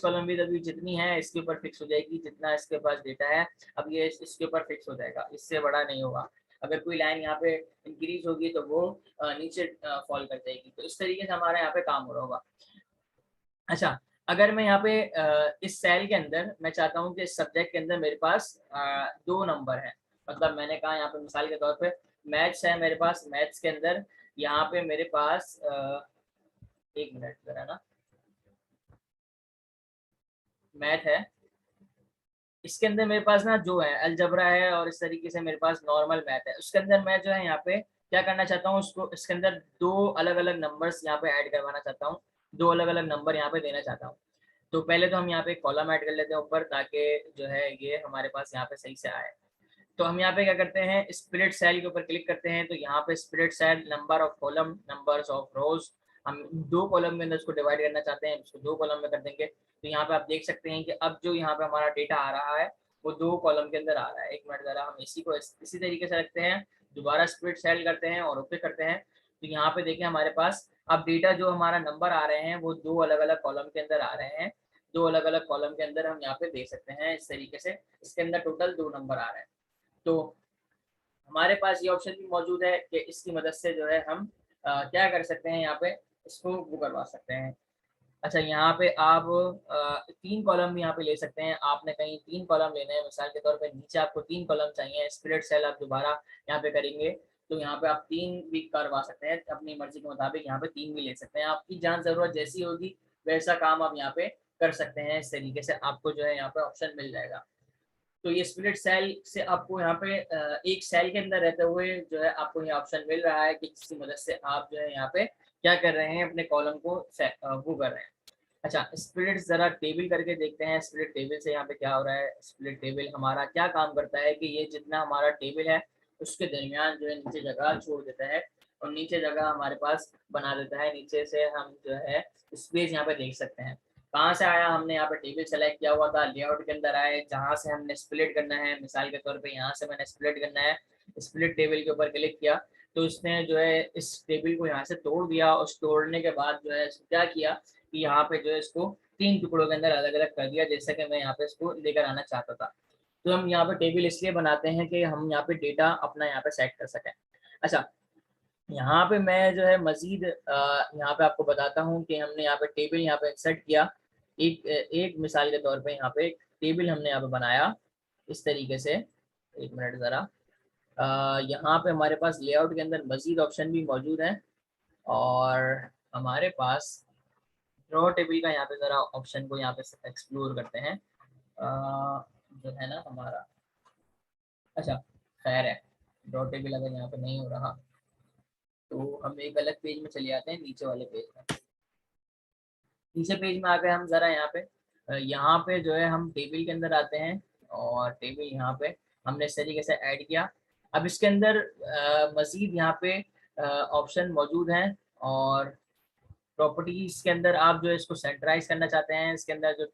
कॉलम विद अभी जितनी है इसके ऊपर फिक्स हो जाएगी, जितना इसके पास डेटा है अब ये इसके ऊपर फिक्स हो जाएगा, इससे बड़ा नहीं होगा। अगर कोई लाइन यहाँ पे इंक्रीज होगी तो वो नीचे फॉल कर जाएगी। तो इस तरीके से हमारा यहाँ पे काम हो रहा होगा। अच्छा, अगर मैं यहाँ पे इस सेल के अंदर मैं चाहता हूँ कि इस सब्जेक्ट के अंदर मेरे पास 2 नंबर हैं, मतलब मैंने कहा यहाँ पे मिसाल के तौर पे मैथ्स है मेरे पास, मैथ्स के अंदर यहाँ पे मेरे पास 1 मिनट जरा ना, मैथ है, इसके अंदर मेरे पास ना जो है अलजबरा है और इस तरीके से मेरे पास नॉर्मल मैथ है। उसके अंदर मैं जो है यहाँ पे क्या करना चाहता हूँ, उसको इसके अंदर 2 अलग अलग नंबर्स यहाँ पे ऐड करवाना चाहता हूँ, 2 अलग अलग नंबर यहाँ पे देना चाहता हूँ। तो पहले तो हम यहाँ पे एक कॉलम ऐड कर लेते हैं ऊपर, ताकि जो है ये हमारे पास यहाँ पे सही से आए। तो हम यहाँ पे क्या करते हैं, स्प्लिट सेल के ऊपर क्लिक करते हैं। तो यहाँ पे split cell number of column, numbers of rows, हम 2 कॉलम के अंदर इसको डिवाइड करना चाहते हैं, इसको 2 कॉलम में कर देंगे। तो यहाँ पे आप देख सकते हैं कि अब जो यहाँ पे हमारा डेटा आ रहा है वो 2 कॉलम के अंदर आ रहा है। 1 मिनट जरा, हम इसी को इसी तरीके से रखते हैं, दोबारा स्प्लिट सेल करते हैं और ओके करते हैं। तो यहाँ पे देखें हमारे पास अब डेटा जो हमारा नंबर आ रहे हैं वो 2 अलग अलग कॉलम के अंदर आ रहे हैं। 2 अलग अलग कॉलम के अंदर हम यहाँ पे देख सकते हैं इस तरीके से, इसके अंदर टोटल 2 नंबर आ रहे हैं। तो हमारे पास ये ऑप्शन भी मौजूद है कि इसकी मदद से जो है हम क्या कर सकते हैं, यहाँ पे इसको वो करवा सकते हैं। अच्छा, यहाँ पे आप 3 कॉलम भी यहाँ पे ले सकते हैं। आपने कहीं 3 कॉलम लेने हैं, मिसाल के तौर पे नीचे आपको 3 कॉलम चाहिए, स्प्लिट सेल आप दोबारा यहाँ पे करेंगे तो यहाँ पे आप 3 भी करवा सकते हैं, अपनी मर्जी के मुताबिक यहाँ पे 3 भी ले सकते हैं। आपकी जान जरूरत जैसी होगी वैसा काम आप यहाँ पे कर सकते हैं। इस तरीके से आपको जो है यहाँ पे ऑप्शन मिल जाएगा। तो ये स्प्लिट सेल से आपको यहाँ पे एक सेल के अंदर रहते हुए जो है आपको ये ऑप्शन मिल रहा है कि जिसकी मदद से आप जो है यहाँ पे क्या कर रहे हैं, अपने कॉलम को वो कर रहे हैं। अच्छा, स्प्लिट जरा टेबल करके देखते हैं, स्प्लिट टेबल से यहाँ पे क्या हो रहा है। स्प्लिट टेबल हमारा क्या काम करता है कि ये जितना हमारा टेबल है उसके दरमियान जो है नीचे जगह छोड़ देता है और नीचे जगह हमारे पास बना देता है। नीचे से हम जो है स्पेस यहाँ पे देख सकते हैं। कहाँ से आया, हमने यहाँ पे टेबल सेलेक्ट किया हुआ था, लेआउट के अंदर आए, जहाँ से हमने स्प्लिट करना है, मिसाल के तौर पे यहाँ से मैंने स्प्लिट करना है, स्प्लिट टेबल के ऊपर क्लिक किया तो इसने जो है इस टेबल को यहाँ से तोड़ दिया। उस तोड़ने के बाद जो है क्या किया कि यहाँ पे जो है इसको 3 टुकड़ों के अंदर अलग अलग कर दिया, जैसा कि मैं यहाँ पे इसको लेकर आना चाहता था। तो हम यहाँ पे टेबल इसलिए बनाते हैं कि हम यहाँ पे डेटा अपना यहाँ पे सेट कर सकें। अच्छा, यहाँ पे मैं जो है मजीद यहाँ पे आपको बताता हूँ कि हमने यहाँ पे टेबल यहाँ पे इंसर्ट किया। एक एक मिसाल के तौर पे यहाँ पे एक टेबल हमने यहाँ पे बनाया इस तरीके से। 1 मिनट ज़रा, यहाँ पे हमारे पास लेआउट के अंदर मजीद ऑप्शन भी मौजूद हैं और हमारे पास ड्रॉ टेबल का यहाँ पे ज़रा ऑप्शन को यहाँ पे एक्सप्लोर करते हैं। जो है ना हमारा, अच्छा खैर है, ड्रॉ टेबल अगर यहाँ पे नहीं हो रहा तो हम एक अलग पेज में चले जाते हैं, नीचे वाले पेज में। नीचे पेज में आ गए हम, जरा यहाँ पे जो है हम टेबल के अंदर आते हैं और टेबल यहाँ पे हमने इस तरीके से ऐड किया। अब इसके अंदर मजीद यहाँ पे ऑप्शन मौजूद हैं और प्रॉपर्टीज के अंदर आप जो है इसको सेंट्राइज करना चाहते हैं, इसके अंदर जो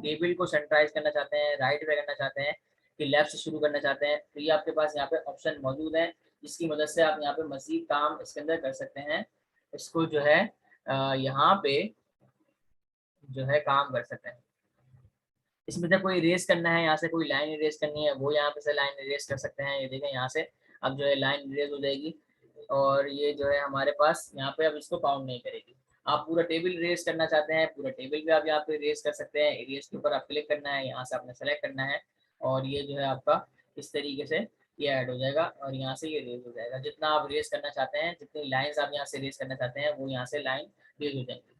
टेबल को सेंट्राइज करना चाहते हैं, राइट पे करना चाहते हैं कि लेफ्ट से शुरू करना चाहते हैं, तो ये आपके पास यहाँ पे ऑप्शन मौजूद है जिसकी मदद से आप यहाँ पे मजीद काम इसके अंदर कर सकते हैं। इसको जो है यहाँ पे जो है काम कर सकते हैं। इसमें से कोई रेस करना है, यहाँ से कोई लाइन इरेज करनी है वो यहाँ पे से लाइन इरेज कर सकते हैं। ये देखें यहाँ से अब जो है लाइन इरेज हो जाएगी और ये जो है हमारे पास यहाँ पे अब इसको काउंट नहीं करेगी। आप पूरा टेबल रेस करना चाहते हैं, पूरा टेबल भी आप यहाँ पे रेस कर सकते हैं। इरेज के ऊपर आप क्लिक करना है, यहाँ से आपने सेलेक्ट करना है और ये जो है आपका इस तरीके से ये ऐड हो जाएगा और यहाँ से ये रेस हो जाएगा। जितना आप रेस करना चाहते हैं, जितनी लाइन्स आप यहाँ से रेस करना चाहते हैं वो यहाँ से लाइन रेस हो जाएंगी।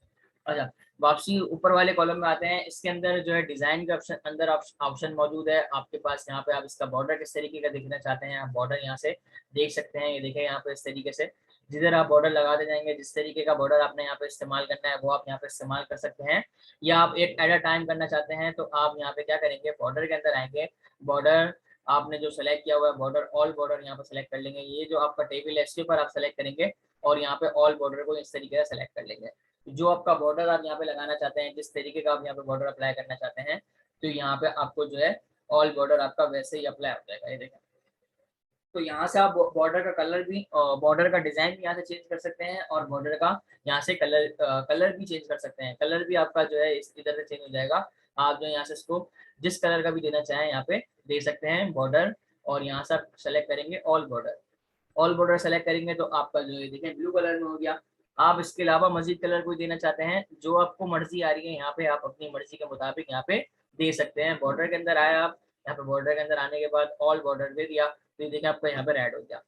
अच्छा, वापसी ऊपर वाले कॉलम में आते हैं। इसके अंदर जो है डिजाइन के ऑप्शन अंदर ऑप्शन मौजूद है आपके पास। यहाँ पे आप इसका बॉर्डर किस तरीके का देखना चाहते हैं, आप बॉर्डर यहाँ से देख सकते हैं। ये देखें यहाँ पे इस तरीके से जिधर आप बॉर्डर लगाते जाएंगे, जिस तरीके का बॉर्डर आपने यहाँ पे इस्तेमाल करना है वो आप यहाँ पे इस्तेमाल कर सकते हैं। या आप एक एट अ टाइम करना चाहते हैं तो आप यहाँ पे क्या करेंगे, बॉर्डर के अंदर आएंगे, बॉर्डर आपने जो सेलेक्ट किया हुआ है बॉर्डर, ऑल बॉर्डर यहाँ पर सेलेक्ट कर लेंगे। ये जो आपका टेबल है इसके ऊपर आप सेलेक्ट करेंगे और यहाँ पे ऑल बॉर्डर को इस तरीके से सेलेक्ट कर लेंगे। जो आपका बॉर्डर आप यहाँ पे लगाना चाहते हैं, जिस तरीके का आप यहाँ पे बॉर्डर अप्लाई करना चाहते हैं, तो यहाँ पे आपको जो है ऑल बॉर्डर आपका वैसे ही अप्लाई हो जाएगा। ये देखें, तो यहाँ से आप बॉर्डर का कलर भी, बॉर्डर का डिजाइन भी यहाँ से चेंज कर सकते हैं, और बॉर्डर का यहाँ से कलर भी चेंज कर सकते हैं। कलर भी आपका जो है इस इधर से चेंज हो जाएगा। आप जो यहाँ से इसको जिस कलर का भी देना चाहें यहाँ पे दे सकते हैं बॉर्डर, और यहाँ से आप सेलेक्ट करेंगे all border. All border select करेंगे तो आपका जो है देखें ब्लू कलर में हो गया। आप इसके अलावा मजीद कलर कोई देना चाहते हैं, जो आपको मर्जी आ रही है यहाँ पे आप अपनी मर्जी के मुताबिक यहाँ पे दे सकते हैं। बॉर्डर के अंदर आए आप, यहाँ पे बॉर्डर के अंदर आने के बाद ऑल बॉर्डर दे दिया, तो ये देखिए आपका यहाँ पे ऐड हो गया।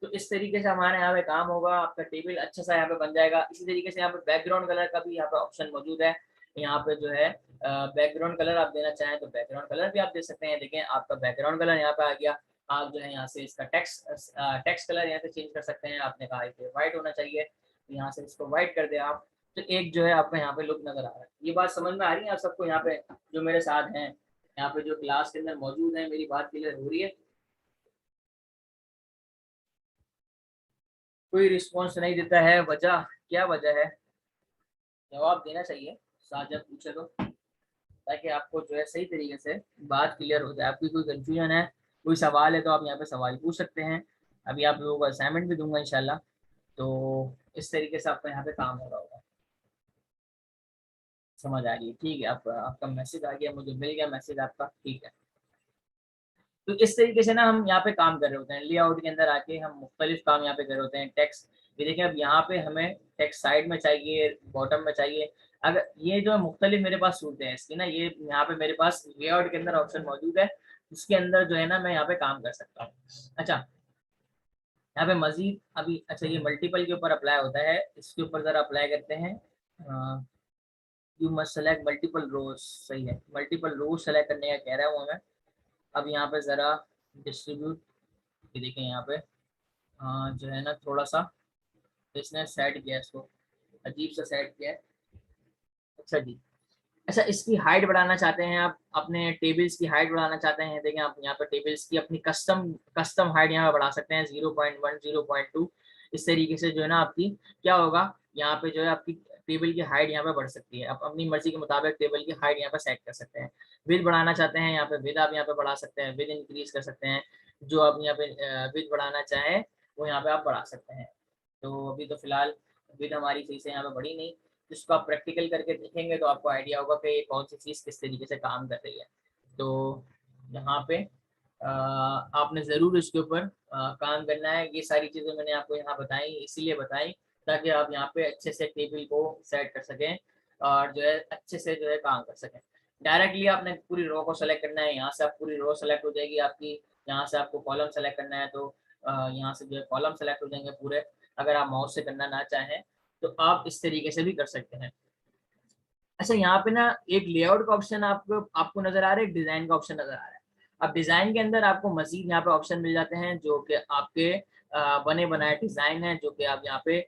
तो इस तरीके से हमारे यहाँ पे काम होगा, आपका टेबल अच्छा सा यहाँ पे बन जाएगा। इसी तरीके से यहाँ पे बैकग्राउंड कलर का भी यहाँ पे ऑप्शन मौजूद है। यहाँ पे जो है बैकग्राउंड कलर आप देना चाहें तो बैकग्राउंड कलर भी आप दे सकते हैं। देखें आपका बैकग्राउंड कलर यहाँ पे आ गया। आप जो है यहाँ से इसका टेक्स्ट कलर यहाँ से चेंज कर सकते हैं। आपने कहा कि व्हाइट होना चाहिए, तो यहाँ से इसको व्हाइट कर दे आप, तो एक जो है आपका यहाँ पे लुक नजर आ रहा है। ये बात समझ में आ रही है आप सबको? यहाँ पे जो मेरे साथ हैं, यहाँ पे जो क्लास के अंदर मौजूद है, मेरी बात क्लियर हो रही है? कोई रिस्पॉन्स नहीं देता है, वजह क्या वजह है? जवाब देना चाहिए साथ जब पूछे तो, ताकि आपको जो है सही तरीके से बात क्लियर हो जाए। आपकी कोई कंफ्यूजन है, कोई सवाल है, तो आप यहाँ पे सवाल पूछ सकते हैं। अभी आप लोगों को असाइनमेंट भी दूंगा इंशाल्लाह। तो इस तरीके से आपका यहाँ पे काम हो रहा होगा। समझ आ रही है? ठीक है, आपका मैसेज आ गया, मुझे मिल गया मैसेज आपका, ठीक है। तो इस तरीके से ना हम यहाँ पे काम कर रहे होते हैं। लेआउट के अंदर आके हम मुख्तलिफ काम यहाँ पे कर रहे होते हैं। टेक्स्ट, ये देखिए अब यहाँ पे हमें टेक्स्ट साइड में चाहिए, बॉटम में चाहिए। अगर ये जो है मुख्तलिफ मेरे पास सूरतें हैं इसकी ना, ये यहाँ पे मेरे पास लेआउट के अंदर ऑप्शन मौजूद है, उसके अंदर जो है ना मैं यहाँ पे काम कर सकता हूँ। अच्छा, यहाँ पे मजीद अभी, अच्छा ये मल्टीपल के ऊपर अप्लाई होता है, इसके ऊपर जरा अप्लाई करते हैं। यू मस्ट सेलेक्ट मल्टीपल रोज, सही है, मल्टीपल रोज सेलेक्ट करने का कह रहा है वो हमें। अब यहाँ पे जरा डिस्ट्रीब्यूट, ये देखें यहाँ पे जो है ना थोड़ा सा इसने सेट किया है, इसको अजीब सा सेट किया है। अच्छा जी, अच्छा इसकी हाइट बढ़ाना चाहते हैं आप, अपने टेबल्स की हाइट बढ़ाना चाहते हैं, देखें आप यहाँ पर टेबल्स की अपनी कस्टम हाइट यहाँ पे बढ़ा सकते हैं 0.1 0.2। इस तरीके से जो है ना आपकी क्या होगा, यहाँ पे जो है आपकी टेबल की हाइट यहाँ पे बढ़ सकती है। आप अपनी मर्जी के मुताबिक टेबल की हाइट यहाँ पे सेट कर सकते हैं। विद बढ़ाना चाहते हैं, यहाँ पे विद आप यहाँ पे बढ़ा सकते हैं, विद इंक्रीज कर सकते हैं। जो आप यहाँ पे विद बढ़ाना चाहें वो यहाँ पे आप बढ़ा सकते हैं। तो अभी तो फिलहाल विद हमारी सही से यहाँ पे बढ़ी नहीं, जिसको आप प्रैक्टिकल करके देखेंगे तो आपको आइडिया होगा कि ये कौन सी चीज़ किस तरीके से काम कर रही है। तो यहाँ पे आपने ज़रूर इसके ऊपर काम करना है। ये सारी चीज़ें मैंने आपको यहाँ बताई, इसीलिए बताई ताकि आप यहाँ पे अच्छे से टेबल को सेट कर सकें और जो है अच्छे से जो है काम कर सकें। डायरेक्टली आपने पूरी रो को सेलेक्ट करना है, यहाँ से आप पूरी रो सेलेक्ट हो जाएगी आपकी। यहाँ से आपको कॉलम सेलेक्ट करना है तो यहाँ से जो है कॉलम सेलेक्ट हो जाएंगे पूरे। अगर आप माउस से करना ना चाहें तो आप इस तरीके से भी कर सकते हैं। अच्छा, यहाँ पे ना एक लेआउट का ऑप्शन आपको आपको नजर आ रहा है, एक डिजाइन का ऑप्शन नजर आ रहा है। अब डिजाइन के अंदर आपको मजीद यहाँ पे ऑप्शन मिल जाते हैं, जो कि आपके बने बनाए डिजाइन है, जो कि आप यहाँ पे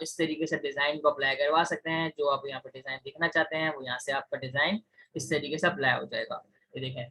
इस तरीके से डिजाइन को अप्लाई करवा सकते हैं। जो आप यहाँ पे डिजाइन देखना चाहते हैं वो यहाँ से आपका डिजाइन इस तरीके से अप्लाई हो जाएगा। ये देखें।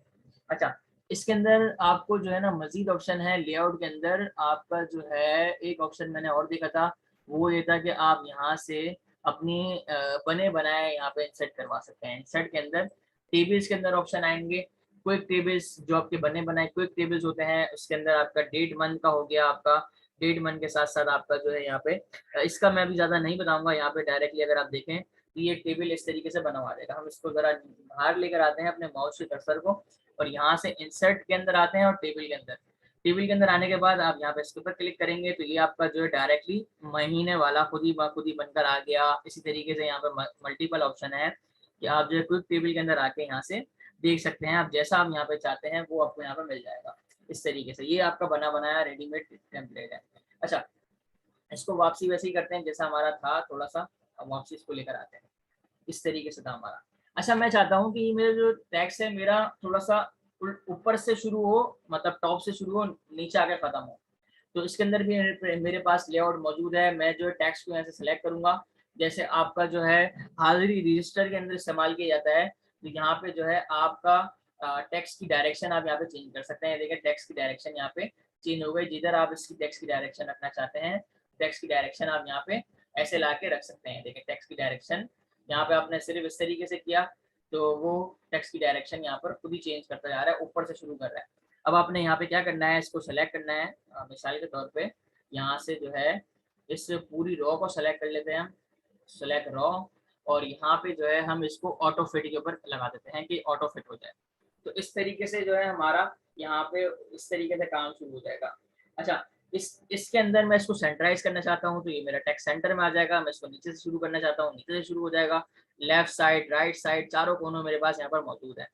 अच्छा, इसके अंदर आपको जो है ना मजीद ऑप्शन है। लेआउट के अंदर आपका जो है एक ऑप्शन मैंने और देखा था, वो ये था कि आप यहाँ से अपनी बने बनाए यहाँ पे इंसर्ट करवा सकते हैं। इंसर्ट के अंदर टेबल्स के अंदर ऑप्शन आएंगे। क्विक टेबल्स, जो आपके बने बनाए क्विक टेबल्स होते हैं, उसके अंदर आपका डेट मंथ का हो गया। आपका डेट मंथ के साथ साथ आपका जो है यहाँ पे इसका मैं भी ज्यादा नहीं बताऊंगा। यहाँ पे डायरेक्टली अगर आप देखें तो ये टेबल इस तरीके से बनवा देगा। हम इसको जरा बाहर लेकर आते हैं अपने माउस के कर्सर को, और यहाँ से इंसर्ट के अंदर आते हैं और टेबल के अंदर आने के बाद आप यहाँ पे इसके ऊपर क्लिक करेंगे तो ये आपका जो है डायरेक्टली महीने वाला खुद ही बनकर आ गया। इसी तरीके से यहाँ पे मल्टीपल ऑप्शन है कि आप जो है क्विक टेबल के अंदर आके यहाँ से देख सकते हैं। आप जैसा आप यहाँ पे चाहते हैं वो आपको यहाँ पे मिल जाएगा इस तरीके से। ये आपका बना बनाया रेडीमेड टेम्पलेट है। अच्छा, इसको वापसी वैसे ही करते हैं जैसा हमारा था, थोड़ा सा वापसी इसको लेकर आते हैं। इस तरीके से था हमारा। अच्छा, मैं चाहता हूँ कि मेरा जो टैक्स है मेरा थोड़ा सा ऊपर से शुरू हो, मतलब टॉप से शुरू हो, नीचे आकर खत्म हो। तो इसके अंदर भी मेरे पास लेआउट मौजूद है। मैं जो टैक्स को यहाँ से सिलेक्ट करूंगा, जैसे आपका जो है हाजिरी रजिस्टर के अंदर इस्तेमाल किया जाता है, तो यहाँ पे जो है आपका टेक्स्ट की डायरेक्शन आप यहाँ पे चेंज कर सकते हैं। देखिए टेक्स्ट की डायरेक्शन यहाँ पे चेंज हो गई। जिधर आप इसकी टेक्स्ट की डायरेक्शन रखना चाहते हैं टेक्स्ट की डायरेक्शन आप यहाँ पे ऐसे ला के रख सकते हैं। देखिए टेक्स्ट की डायरेक्शन यहाँ पे आपने सिर्फ इस तरीके से किया तो वो टेक्स्ट की डायरेक्शन यहाँ पर खुद ही चेंज करता जा रहा है, ऊपर से शुरू कर रहा है। अब आपने यहाँ पे क्या करना है, इसको सेलेक्ट करना है। मिसाल के तौर पे यहाँ से जो है इस पूरी रो को सेलेक्ट कर लेते हैं हम, सेलेक्ट रो, और यहाँ पे जो है हम इसको ऑटो फिट के ऊपर लगा देते हैं कि ऑटो फिट हो जाए। तो इस तरीके से जो है हमारा यहाँ पे इस तरीके से काम शुरू हो जाएगा। अच्छा, इसके अंदर मैं इसको सेंटराइज करना चाहता हूँ तो ये मेरा टेक्स्ट सेंटर में आ जाएगा। मैं इसको नीचे से शुरू करना चाहता हूँ, नीचे से शुरू हो जाएगा। लेफ्ट साइड, राइट साइड, चारों कोनों मेरे पास यहाँ पर मौजूद है।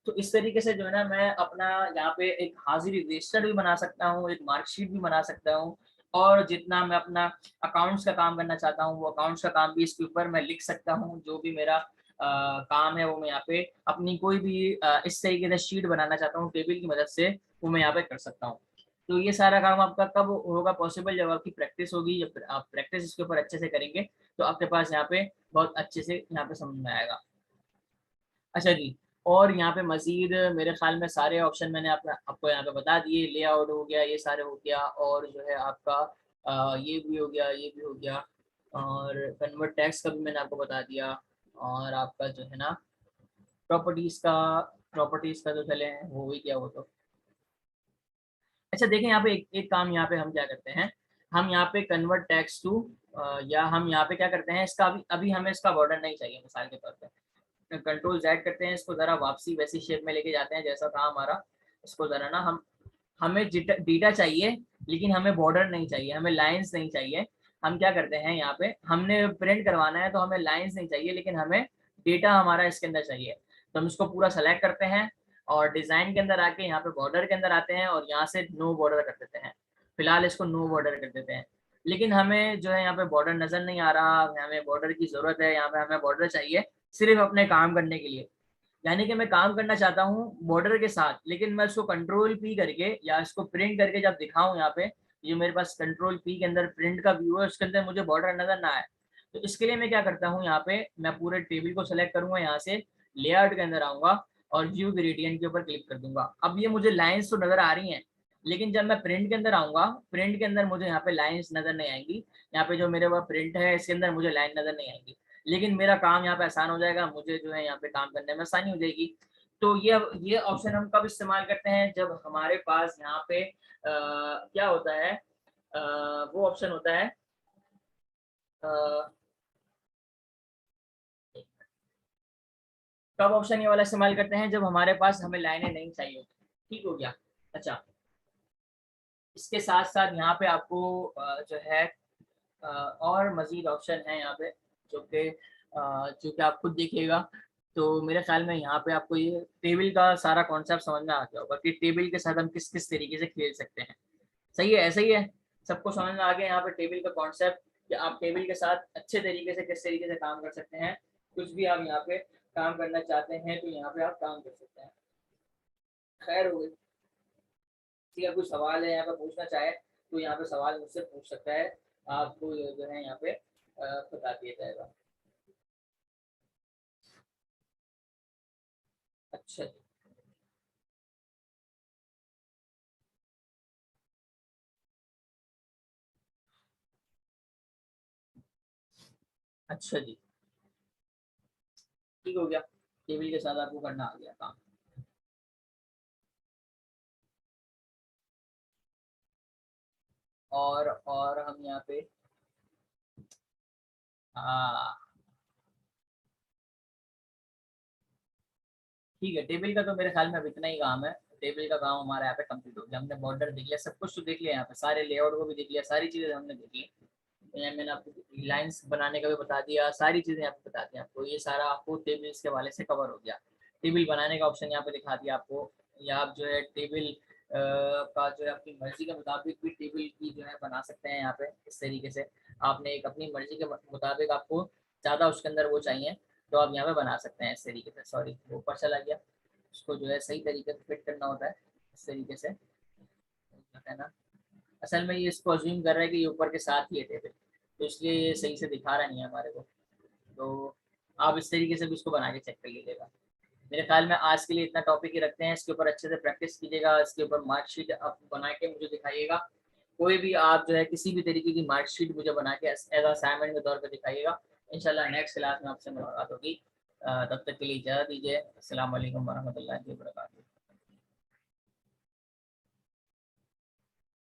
तो इस तरीके से जो है ना मैं अपना यहाँ पे एक हाजिरी रजिस्टर भी बना सकता हूँ, एक मार्कशीट भी बना सकता हूँ, और जितना मैं अपना अकाउंट्स का काम करना चाहता हूँ वो अकाउंट्स का काम भी इसके ऊपर मैं लिख सकता हूँ। जो भी मेरा काम है वो मैं यहाँ पे अपनी कोई भी इस तरीके से शीट बनाना चाहता हूँ टेबल की मदद से, वो मैं यहाँ पे कर सकता हूँ। तो ये सारा काम आपका कब होगा पॉसिबल, जब आपकी प्रैक्टिस होगी, या फिर आप प्रैक्टिस इसके ऊपर अच्छे से करेंगे तो आपके पास यहाँ पे बहुत अच्छे से यहाँ पे समझ में आएगा। अच्छा जी, और यहाँ पे मजीद मेरे ख्याल में सारे ऑप्शन मैंने आपको यहाँ पे बता दिए। लेआउट हो गया, ये सारे हो गया, और जो है आपका ये भी हो गया, ये भी हो गया, और कन्वर्ट टेक्स्ट का भी मैंने आपको बता दिया, और आपका जो है ना प्रॉपर्टीज का जो चले हैं वो भी क्या, वो तो अच्छा। देखें यहाँ पे एक काम यहाँ पे हम क्या करते हैं, हम यहाँ पे कन्वर्ट टेक्स्ट टू, या हम यहाँ पे क्या करते हैं, इसका अभी हमें इसका बॉर्डर नहीं चाहिए। मिसाल के तौर पे कंट्रोल जेड करते हैं, इसको जरा वापसी वैसी शेप में लेके जाते हैं जैसा था हमारा। इसको जरा ना हमें डेटा चाहिए लेकिन हमें बॉर्डर नहीं चाहिए, हमें लाइंस नहीं चाहिए। हम क्या करते हैं, यहाँ पे हमने प्रिंट करवाना है तो हमें लाइंस नहीं चाहिए लेकिन हमें डेटा हमारा इसके अंदर चाहिए। तो हम इसको पूरा सेलेक्ट करते हैं और डिजाइन के अंदर आके यहाँ पे बॉर्डर के अंदर आते हैं और यहाँ से नो बॉर्डर कर देते हैं। फिलहाल इसको नो बॉर्डर कर देते हैं, लेकिन हमें जो है यहाँ पे बॉर्डर नजर नहीं आ रहा, हमें बॉर्डर की जरूरत है। यहाँ पे हमें बॉर्डर चाहिए सिर्फ अपने काम करने के लिए, यानी कि मैं काम करना चाहता हूँ बॉर्डर के साथ, लेकिन मैं इसको कंट्रोल पी करके या इसको प्रिंट करके जब दिखाऊं, यहाँ पे ये मेरे पास कंट्रोल पी के अंदर प्रिंट का व्यू है, उसके अंदर मुझे बॉर्डर नजर ना आए। तो इसके लिए मैं क्या करता हूँ, यहाँ पे मैं पूरे टेबल को सेलेक्ट करूंगा, यहाँ से लेआउट के अंदर आऊंगा और व्यू ग्रेडियंट के ऊपर क्लिक कर दूंगा। अब ये मुझे लाइन्स तो नजर आ रही हैं, लेकिन जब मैं प्रिंट के अंदर आऊंगा, प्रिंट के अंदर मुझे यहाँ पे लाइन्स नजर नहीं आएंगी। यहाँ पे जो मेरे पास प्रिंट है इसके अंदर मुझे लाइन नजर नहीं आएंगी, लेकिन मेरा काम यहाँ पे आसान हो जाएगा, मुझे जो है यहाँ पे काम करने में आसानी हो जाएगी। तो ये ऑप्शन हम कब इस्तेमाल करते हैं, जब हमारे पास यहाँ पे क्या होता है, वो ऑप्शन होता है, कब ऑप्शन ये वाला इस्तेमाल करते हैं, जब हमारे पास हमें लाइनें नहीं चाहिए होती। ठीक हो गया। अच्छा, इसके साथ साथ यहाँ पे आपको जो है और मजीद ऑप्शन है यहाँ पे, जो कि आप खुद देखिएगा। तो मेरे ख्याल में यहाँ पे आपको ये टेबल का सारा कॉन्सेप्ट समझ में आ गया होगा कि टेबल के साथ हम किस किस तरीके से खेल सकते हैं। सही है, ऐसा ही है, सबको समझ में आ गया यहाँ पे टेबल का कॉन्सेप्ट, कि आप टेबल के साथ अच्छे तरीके से किस तरीके से काम कर सकते हैं। कुछ भी आप यहाँ पे काम करना चाहते हैं तो यहाँ पे आप काम कर सकते हैं। खैर हो गई, किसी का कोई सवाल है यहाँ पे पूछना चाहे तो यहाँ पे सवाल मुझसे पूछ सकता है, आपको जो है यहाँ पे बता दिया जाएगा। अच्छा जी, अच्छा जी, ठीक हो गया। टेबल के साथ आपको करना आ गया काम। और हम यहाँ पे हाँ ठीक है, टेबल का तो मेरे ख्याल में अब इतना ही काम है। टेबल का काम हमारा यहाँ पे कंप्लीट हो गया, हमने बॉर्डर देख लिया, सब कुछ तो देख लिया, यहाँ पे सारे लेआउट को भी देख लिया, सारी चीजें हमने देख ली। मैंने आपको लाइंस बनाने का भी बता दिया, सारी चीजें यहाँ पे बता दी आपको। ये सारा आपको टेबल के हवाले से कवर हो गया। टेबल बनाने का ऑप्शन यहाँ पे दिखा दिया आपको, या आप जो है टेबल का जो है अपनी मर्जी के मुताबिक भी टेबल की जो है बना सकते हैं। यहाँ पे इस तरीके से आपने एक अपनी मर्जी के मुताबिक आपको ज़्यादा उसके अंदर वो चाहिए तो आप यहाँ पे बना सकते हैं इस तरीके से। सॉरी, वो ऊपर चला गया, उसको जो है सही तरीके से फिट करना होता है इस तरीके से, है ना। असल में ये इसको अज्यूम कर रहा है कि ये ऊपर के साथ ही है टेबल, तो इसलिए ये सही से दिखा रहा नहीं है हमारे को। तो आप इस तरीके से भी इसको बना के चेक कर लीजिएगा। मेरे ख्याल में आज के लिए इतना टॉपिक ही रखते हैं, इसके ऊपर अच्छे से प्रैक्टिस कीजिएगा, इसके ऊपर मार्कशीट आप बना के मुझे दिखाइएगा। कोई भी आप जो है किसी भी तरीके की मार्कशीट मुझे बना के एज असाइनमेंट के तौर पर दिखाइएगा। इंशाल्लाह नेक्स्ट क्लास में आपसे मुलाकात होगी। तब तक के लिए इजाज़त दीजिए। अस्सलाम वालेकुम वरहमतुल्लाहि वबरकातुहू।